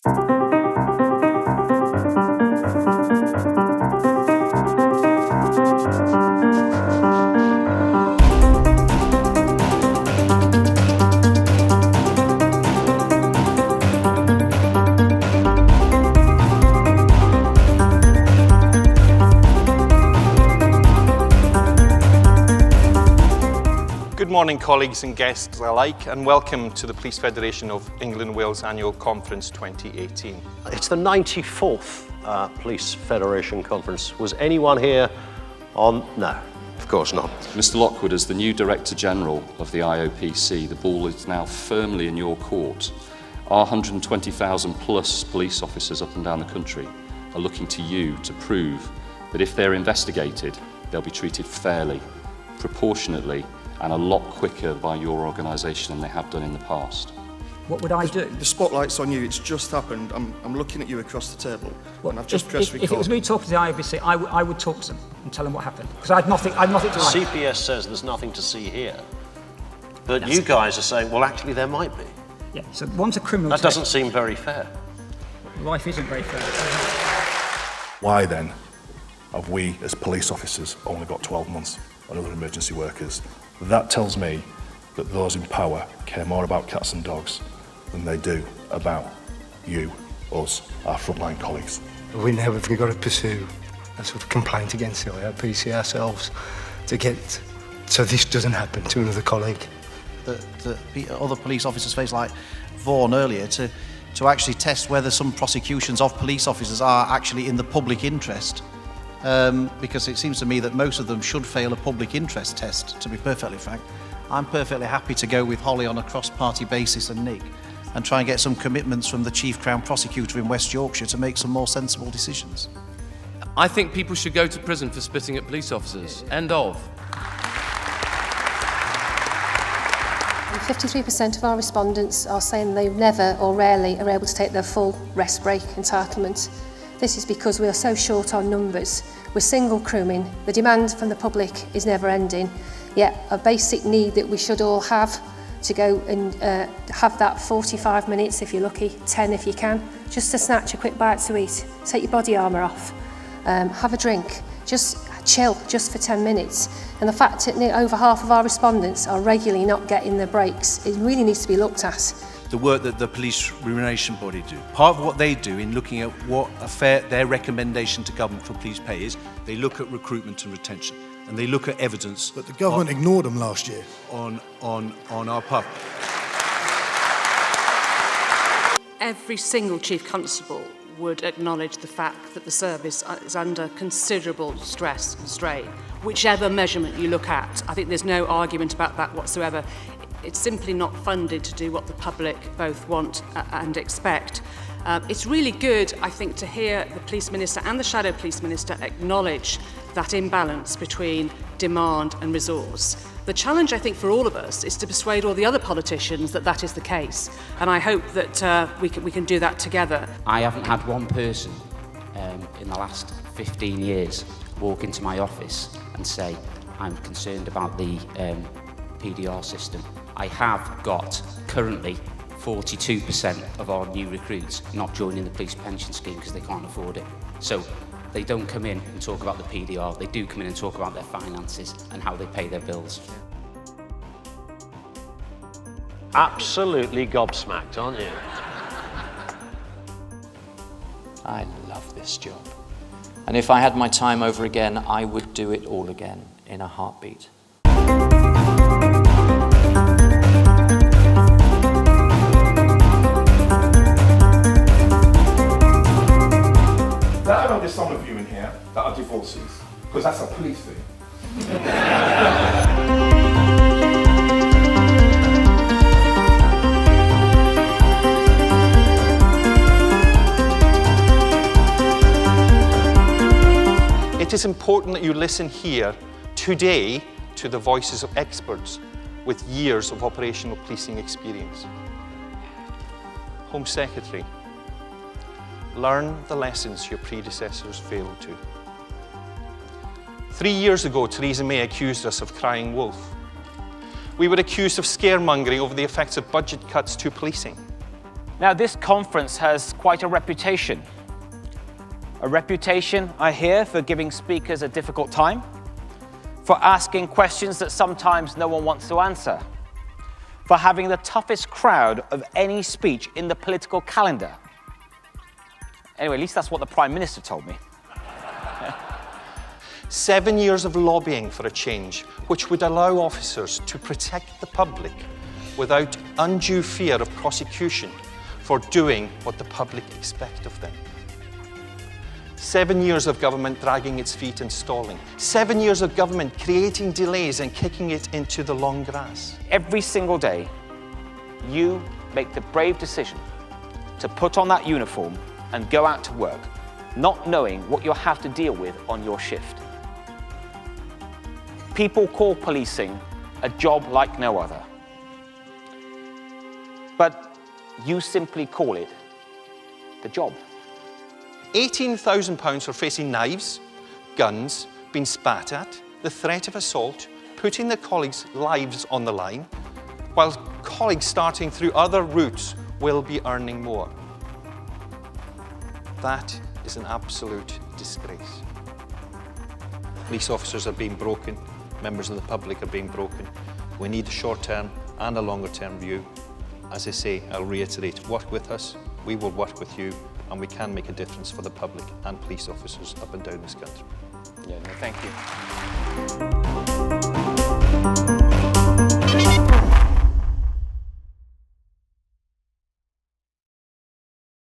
Good morning, colleagues and guests alike, and welcome to the Police Federation of England and Wales Annual Conference 2018. It's the 94th Police Federation Conference. Was anyone here on? No, of course not. Mr. Lockwood, as the new Director General of the IOPC, the ball is now firmly in your court. Our 120,000 plus police officers up and down the country are looking to you to prove that if they're investigated, they'll be treated fairly, proportionately, and a lot quicker by your organisation than they have done in the past. What would I do? The spotlight's on you, it's just happened. I'm looking at you across the table, and I've just pressed record. If it was me talking to the IOPC, I would talk to them and tell them what happened, because I'd nothing to hide. CPS says there's nothing to see here, but you guys are saying, well, actually, there might be. Yeah, so one's a criminal. That doesn't seem very fair. Life isn't very fair. Why then have we, as police officers, only got 12 months on other emergency workers? That tells me that those in power care more about cats and dogs than they do about you, us, our frontline colleagues. We've got to pursue a sort of complaint against the IOPC ourselves to get so this doesn't happen to another colleague. The other police officers face, like Vaughan earlier, to actually test whether some prosecutions of police officers are actually in the public interest. Because it seems to me that most of them should fail a public interest test, to be perfectly frank. I'm perfectly happy to go with Holly on a cross-party basis and Nick and try and get some commitments from the Chief Crown Prosecutor in West Yorkshire to make some more sensible decisions. I think people should go to prison for spitting at police officers. End of. 53% of our respondents are saying they never or rarely are able to take their full rest break entitlement. This is because we are so short on numbers. We're single crewing, the demand from the public is never ending, yet a basic need that we should all have to go and have that 45 minutes if you're lucky, 10 if you can, just to snatch a quick bite to eat, take your body armour off, have a drink, just chill just for 10 minutes. And the fact that over half of our respondents are regularly not getting their breaks, it really needs to be looked at. The work that the police remuneration body do. Part of what they do in looking at what their recommendation to government for police pay is, they look at recruitment and retention, and they look at evidence. But the government ignored them last year. On our part. Every single Chief Constable would acknowledge the fact that the service is under considerable stress and strain. Whichever measurement you look at, I think there's no argument about that whatsoever. It's simply not funded to do what the public both want and expect. It's really good, I think, to hear the Police Minister and the Shadow Police Minister acknowledge that imbalance between demand and resource. The challenge, I think, for all of us is to persuade all the other politicians that that is the case. And I hope that we can do that together. I haven't had one person in the last 15 years walk into my office and say, I'm concerned about the PDR system. I have got currently 42% of our new recruits not joining the police pension scheme because they can't afford it. So they don't come in and talk about the PDR, they do come in and talk about their finances and how they pay their bills. Absolutely gobsmacked, aren't you? I love this job. And if I had my time over again, I would do it all again in a heartbeat. I know there's some of you in here that are divorcees, because that's a police thing. It is important that you listen here today to the voices of experts with years of operational policing experience. Home Secretary, learn the lessons your predecessors failed to. 3 years ago, Theresa May accused us of crying wolf. We were accused of scaremongering over the effects of budget cuts to policing. Now, this conference has quite a reputation. A reputation, I hear, for giving speakers a difficult time, for asking questions that sometimes no one wants to answer, for having the toughest crowd of any speech in the political calendar. Anyway, at least that's what the Prime Minister told me. 7 years of lobbying for a change which would allow officers to protect the public without undue fear of prosecution for doing what the public expect of them. 7 years of government dragging its feet and stalling. 7 years of government creating delays and kicking it into the long grass. Every single day, you make the brave decision to put on that uniform and go out to work, not knowing what you'll have to deal with on your shift. People call policing a job like no other. But you simply call it the job. £18,000 for facing knives, guns, being spat at, the threat of assault, putting their colleagues' lives on the line, while colleagues starting through other routes will be earning more. That is an absolute disgrace. Police officers are being broken, members of the public are being broken. We need a short-term and a longer-term view. As I say, I'll reiterate, work with us, we will work with you, and we can make a difference for the public and police officers up and down this country. Yeah, no, thank you.